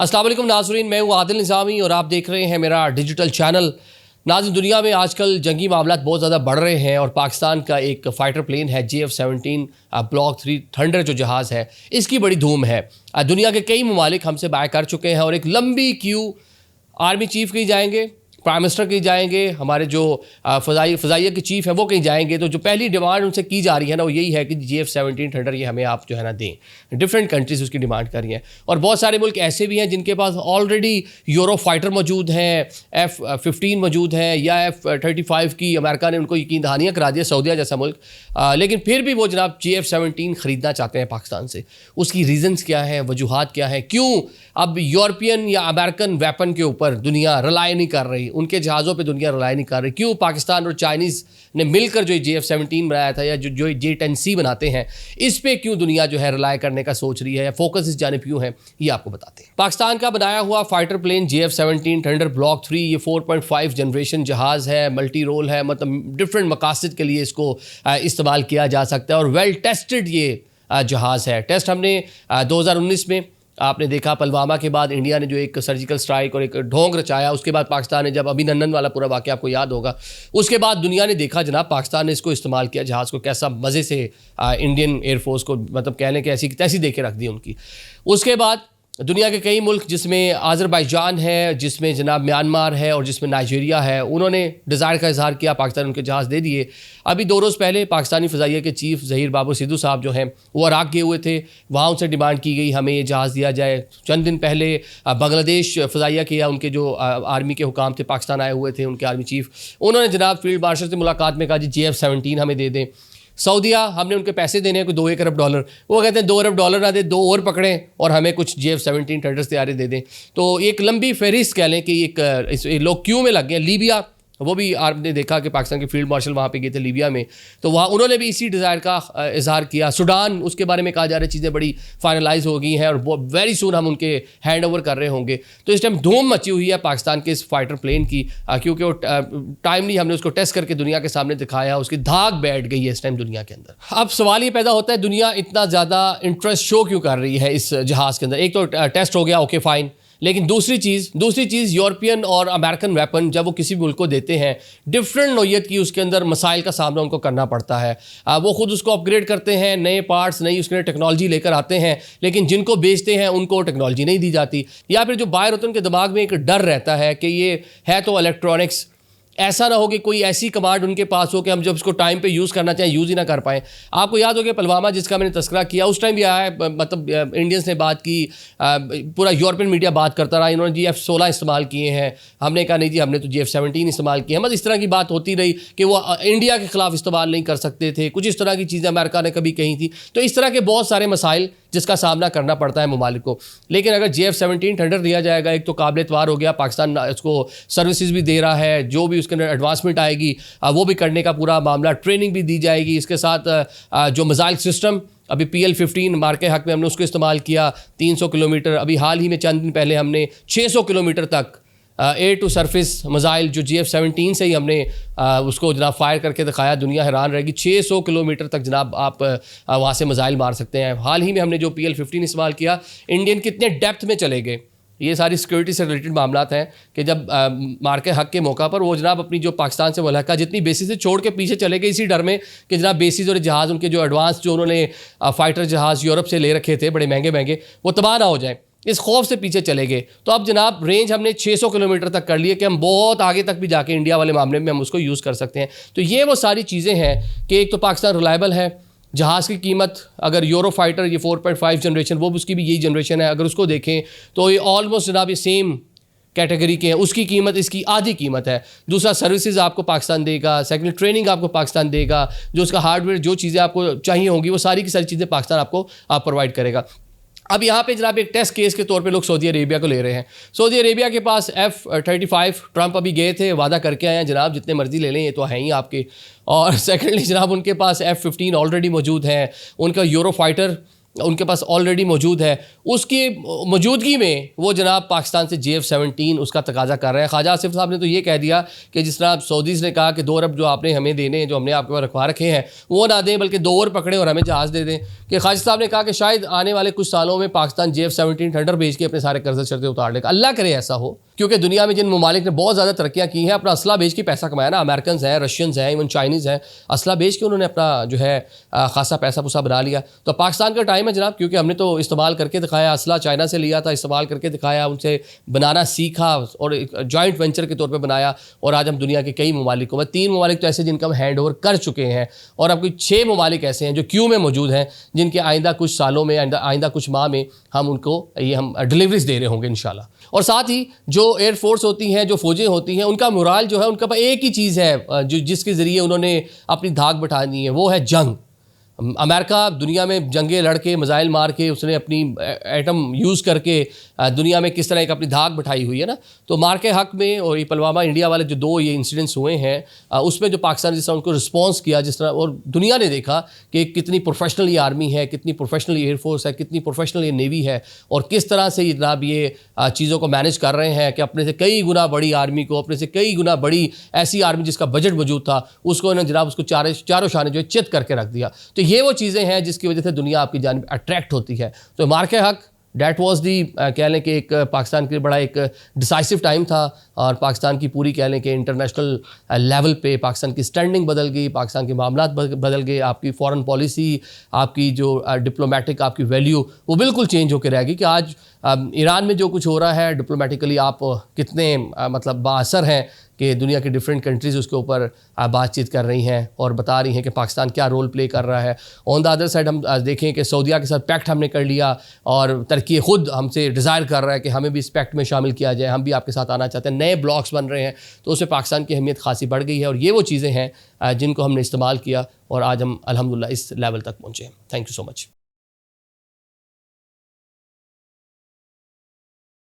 अस्सलाम वालेकुम नाज़रीन, मैं हूँ आदिल निज़ामी और आप देख रहे हैं मेरा डिजिटल चैनल। नाज़रीन, दुनिया में आजकल जंगी मामलात बहुत ज़्यादा बढ़ रहे हैं और पाकिस्तान का एक फ़ाइटर प्लेन है JF-17 ब्लॉक 3 थंडर जो जहाज़ है, इसकी बड़ी धूम है। दुनिया के कई ममालिक हमसे बाय कर चुके हैं और एक लंबी क्यू आर्मी चीफ़ कहीं जाएंगे, प्राइम मिनिस्टर कहीं जाएंगे, हमारे जो फ़ज़ाइया के चीफ़ हैं वो कहीं जाएंगे। तो जो पहली डिमांड उनसे की जा रही है ना, वो यही है कि JF-17 थंडर ये हमें आप जो है ना दें। डिफरेंट कंट्रीज़ उसकी डिमांड कर रही हैं और बहुत सारे मुल्क ऐसे भी हैं जिनके पास ऑलरेडी यूरो फाइटर मौजूद हैं, F-15 मौजूद हैं या F-35 की अमेरिका ने उनको यकीन दहानियाँ करा दिया, सऊदीया जैसा मुल्क। लेकिन फिर भी वो जनाब JF-17 ख़रीदना चाहते हैं पाकिस्तान से। उसकी रीज़न्स क्या हैं, वजूहात क्या हैं, क्यों अब यूरोपियन या अमेरिकन वेपन के ऊपर दुनिया रिलाई नहीं कर रही, उनके जहाज़ों पे दुनिया रिलाई नहीं कर रही, क्यों पाकिस्तान और चाइनीज़ ने मिलकर जो JF-17 बनाया था या जो J-10C बनाते हैं, इस पे क्यों दुनिया जो है रिलाई करने का सोच रही है या फोकस इस जानिब क्यों है, ये आपको बताते हैं। पाकिस्तान का बनाया हुआ fighter plane JF-17 thunder block 3 ये 4.5 जनरेशन जहाज़ है, मल्टी रोल है, मतलब डिफरेंट मकासद के लिए इसको इस्तेमाल किया जा सकता है और वेल टेस्टेड ये जहाज़ है। टेस्ट हमने 2019 में आपने देखा, पुलवामा के बाद इंडिया ने जो एक सर्जिकल स्ट्राइक और एक ढोंग रचाया, उसके बाद पाकिस्तान ने जब अभिनंदन वाला पूरा वाक़या आपको याद होगा, उसके बाद दुनिया ने देखा जनाब पाकिस्तान ने इसको इस्तेमाल किया जहाज़ को, कैसा मज़े से इंडियन एयरफोर्स को मतलब कह लें कि ऐसी तैसी दे के रख दी उनकी। उसके बाद दुनिया के कई मुल्क जिसमें अज़रबैजान है, जिसमें जनाब म्यांमार है और जिसमें नाइजीरिया है, उन्होंने डिज़ायर का इज़हार किया, पाकिस्तान उनके जहाज़ दे दिए। अभी 2 रोज़ पहले पाकिस्तानी फ़ज़ाइया के चीफ़ ज़हीर बाबू सिद्धू साहब जो हैं वो इराक़ गए हुए थे, वहाँ उनसे डिमांड की गई हमें ये जहाज़ दिया जाए। चंद दिन पहले बांग्लादेश फ़ज़ाइया के या उनके जो आर्मी के हुकाम थे, पाकिस्तान आए हुए थे, उनके आर्मी चीफ़, उन्होंने जनाब फील्ड मार्शल से मुलाकात में कहा जी JF-17 हमें दे दें। सऊदीया, हमने उनके पैसे देने हैं कोई $2 अरब, वो कहते हैं $2 अरब ना दे, 2 और पकड़ें और हमें कुछ JF-17 थंडर्स तैयारी दे दें। तो एक लंबी फहरिस्त कह लें कि एक लोग क्यों में लग गए। लीबिया, वो भी आपने देखा कि पाकिस्तान के फील्ड मार्शल वहाँ पे गए थे लीबिया में, तो वहाँ उन्होंने भी इसी डिज़ायर का इजहार किया। सूडान, उसके बारे में कहा जा रहा है चीज़ें बड़ी फाइनलाइज हो गई हैं और वेरी सून हम उनके हैंड ओवर कर रहे होंगे। तो इस टाइम धूम मची हुई है पाकिस्तान के इस फाइटर प्लेन की, क्योंकि वो टाइमली हमने उसको टेस्ट करके दुनिया के सामने दिखाया, उसकी धाक बैठ गई है इस टाइम दुनिया के अंदर। अब सवाल ये पैदा होता है दुनिया इतना ज़्यादा इंटरेस्ट शो क्यों कर रही है इस जहाज़ के अंदर। एक तो टेस्ट हो गया, ओके फ़ाइन, लेकिन दूसरी चीज़ यूरोपियन और अमेरिकन वेपन जब वो किसी मुल्क को देते हैं, डिफरेंट नौयत की उसके अंदर मसाइल का सामना उनको करना पड़ता है। वो खुद उसको अपग्रेड करते हैं, नए पार्ट्स, नई उसके टेक्नोलॉजी लेकर आते हैं, लेकिन जिनको बेचते हैं उनको टेक्नोलॉजी नहीं दी जाती, या फिर जो बायर होते हैं उनके दिमाग में एक डर रहता है कि ये है तो इलेक्ट्रॉनिक्स, ऐसा ना हो कि कोई ऐसी कमांड उनके पास हो कि हम जब उसको टाइम पे यूज़ करना चाहें यूज़ ही ना कर पाएँ। आपको याद हो कि पुलवामा जिसका मैंने तस्करा किया, उस टाइम भी आया है, मतलब इंडियंस ने बात की, पूरा यूरोपियन मीडिया बात करता रहा, इन्होंने JF-16 इस्तेमाल किए हैं, हमने कहा नहीं जी हमने तो JF-17 इस्तेमाल किए हैं। मतलब इस तरह की बात होती रही कि वो इंडिया के ख़िलाफ़ इस्तेमाल नहीं कर सकते थे, कुछ इस तरह की चीज़ें अमेरिका ने कभी कही थी। तो इस तरह के बहुत सारे मसाइल जिसका सामना करना पड़ता है ममालिक को। लेकिन अगर JF-17 थंडर दिया जाएगा, एक तो काबिल एतबार हो गया, पाकिस्तान उसको सर्विसेज भी दे रहा है, जो भी उसके अंदर एडवांसमेंट आएगी वो भी करने का पूरा मामला, ट्रेनिंग भी दी जाएगी। इसके साथ जो मिसाइल सिस्टम अभी PL-15 मार के हक में हमने उसको इस्तेमाल किया 300 किलोमीटर, अभी हाल ही में चंद दिन पहले हमने 600 किलोमीटर तक एयर टू सरफेस मिसाइल जो JF-17 से ही हमने उसको जनाब फायर करके दिखाया। दुनिया हैरान रहेगी, 600 किलोमीटर तक जनाब आप वहाँ से मिसाइल मार सकते हैं। हाल ही में हमने जो PL-15 इस्तेमाल किया, इंडियन कितने डेप्थ में चले गए। ये सारी सिक्योरिटी से रिलेटेड मामलात हैं कि जब मार के हक के मौका पर वो जनाब अपनी जो पाकिस्तान से मुलाका जितनी बेसिस से छोड़ के पीछे चले गए, इसी डर में कि जनाब बेसिस और जहाज़ उनके जो एडवांस जो उन्होंने फाइटर जहाज़ यूरोप से ले रखे थे बड़े महंगे महंगे, वो तबाह ना हो जाए, इस खौफ से पीछे चले गए। तो अब जनाब रेंज हमने 600 किलोमीटर तक कर लिए कि हम बहुत आगे तक भी जाके इंडिया वाले मामले में हम उसको यूज़ कर सकते हैं। तो ये वो सारी चीज़ें हैं कि एक तो पाकिस्तान रिलायबल है, जहाज़ की कीमत अगर यूरो फाइटर ये 4.5 जनरेशन, वो उसकी भी यही जनरेशन है, अगर उसको देखें तो ये ऑलमोस्ट जनाब ये सेम कैटेगरी के हैं, उसकी कीमत इसकी आधी कीमत है। दूसरा सर्विसेज आपको पाकिस्तान देगा, सेकंड ट्रेनिंग आपको पाकिस्तान देगा, जो उसका हार्डवेयर जो चीज़ें आपको चाहिए होंगी वो सारी की सारी चीज़ें पाकिस्तान आपको प्रोवाइड करेगा। अब यहाँ पे जनाब एक टेस्ट केस के तौर पे लोग सऊदी अरेबिया को ले रहे हैं। सऊदी अरेबिया के पास F-35 ट्रंप अभी गए थे, वादा करके आए हैं जनाब जितने मर्जी ले लें, ये तो हैं ही आपके। और सेकेंडली जनाब उनके पास F-15 ऑलरेडी मौजूद हैं, उनका यूरो फाइटर उनके पास ऑलरेडी मौजूद है, उसकी मौजूदगी में वो जनाब पाकिस्तान से JF-17 उसका तकाजा कर रहे हैं। ख्वाजा आसिफ साहब ने तो ये कह दिया कि जिस तरह सऊदीज़ ने कहा कि 2 अरब जो आपने हमें देने हैं, जो हमने आपके पास रखवा रखे हैं, वो ना दें बल्कि 2 और पकड़ें और हमें जहाज़ दे दें। कि ख्वाजा साहब ने कहा कि शायद आने वाले कुछ सालों में पाकिस्तान JF-17 थंडर भेज के अपने सारे कर्जे शर्तें उतार लेगा। अल्लाह करे ऐसा हो, क्योंकि दुनिया में जिन ममालिक ने बहुत ज़्यादा तरक्कियाँ की हैं, अपना असला बेच के पैसा कमाया ना, अमेरिकन हैं, रशियंस हैं, इवन चाइनीज़ हैं, असला बेच के उन्होंने अपना जो है खासा पैसा पुसा बना लिया। तो पाकिस्तान का टाइम है जनाब, क्योंकि हमने तो इस्तेमाल करके दिखाया, असला चाइना से लिया था, इस्तेमाल करके दिखाया, उनसे बनाना सीखा और एक जॉइंट वेंचर के तौर पे बनाया, और आज हम दुनिया के कई ममालिकों में 3 ममालिक तो ऐसे जिनका हम हैंड ओवर कर चुके हैं, और अब कोई 6 ममालिक ऐसे हैं जो क्यू में मौजूद हैं, जिनके आइंदा कुछ सालों में, आइंदा कुछ माह में हम उनको ये हम डिलीवरीज दे रहे होंगे इंशाल्लाह। और साथ ही जो एयरफोर्स होती हैं, जो फ़ौजें होती हैं, उनका मोराल जो है, उनका एक ही चीज़ है जो जिसके ज़रिए उन्होंने अपनी धाक बैठानी है, वो है जंग। अमेरिका दुनिया में जंगे लड़के, मिसाइल मार के, उसने अपनी एटम यूज़ करके दुनिया में किस तरह एक अपनी धाक बैठाई हुई है ना। तो मार के हक़ में और ये पुलवामा इंडिया वाले जो 2 ये इंसिडेंट्स हुए हैं, उसमें जो पाकिस्तान जिस तरह उनको रिस्पॉन्स किया, जिस तरह, और दुनिया ने देखा कि कितनी प्रोफेशनल ये आर्मी है, कितनी प्रोफेशनल एयरफोर्स है, कितनी प्रोफेशनल ये नेवी है, और किस तरह से ये जनाब ये चीज़ों को मैनेज कर रहे हैं कि अपने से कई गुना बड़ी आर्मी को, अपने से कई गुना बड़ी ऐसी आर्मी जिसका बजट मौजूद था, उसको इन्होंने जनाब उसको चारों शाने जो है चित करके रख दिया। तो ये वो चीज़ें हैं जिसकी वजह से दुनिया आपकी जानिब अट्रैक्ट होती है। तो मार के हक़ डैट वाज दी कह लें कि एक पाकिस्तान के लिए बड़ा एक डिसाइसिव टाइम था, और पाकिस्तान की पूरी कह लें कि इंटरनेशनल लेवल पे पाकिस्तान की स्टैंडिंग बदल गई, पाकिस्तान के मामलात बदल गए, आपकी फ़ॉरेन पॉलिसी, आपकी जो डिप्लोमेटिक आपकी वैल्यू, वो बिल्कुल चेंज होकर रह गई। कि आज ईरान में जो कुछ हो रहा है डिप्लोमेटिकली, आप कितने मतलब बाअसर हैं कि दुनिया की डिफरेंट कंट्रीज़ उसके ऊपर बातचीत कर रही हैं और बता रही हैं कि पाकिस्तान क्या रोल प्ले कर रहा है। ऑन द अदर साइड हम देखें कि सऊदीया के साथ पैक्ट हमने कर लिया, और तुर्की खुद हमसे डिज़ायर कर रहा है कि हमें भी इस पैक्ट में शामिल किया जाए, हम भी आपके साथ आना चाहते हैं, नए ब्लॉक्स बन रहे हैं। तो उसमें पाकिस्तान की अहमियत खासी बढ़ गई है, और ये वो चीज़ें हैं जिनको हमने इस्तेमाल किया, और आज हम अल्हम्दुलिल्लाह इस लेवल तक पहुँचे हैं। Thank you so much.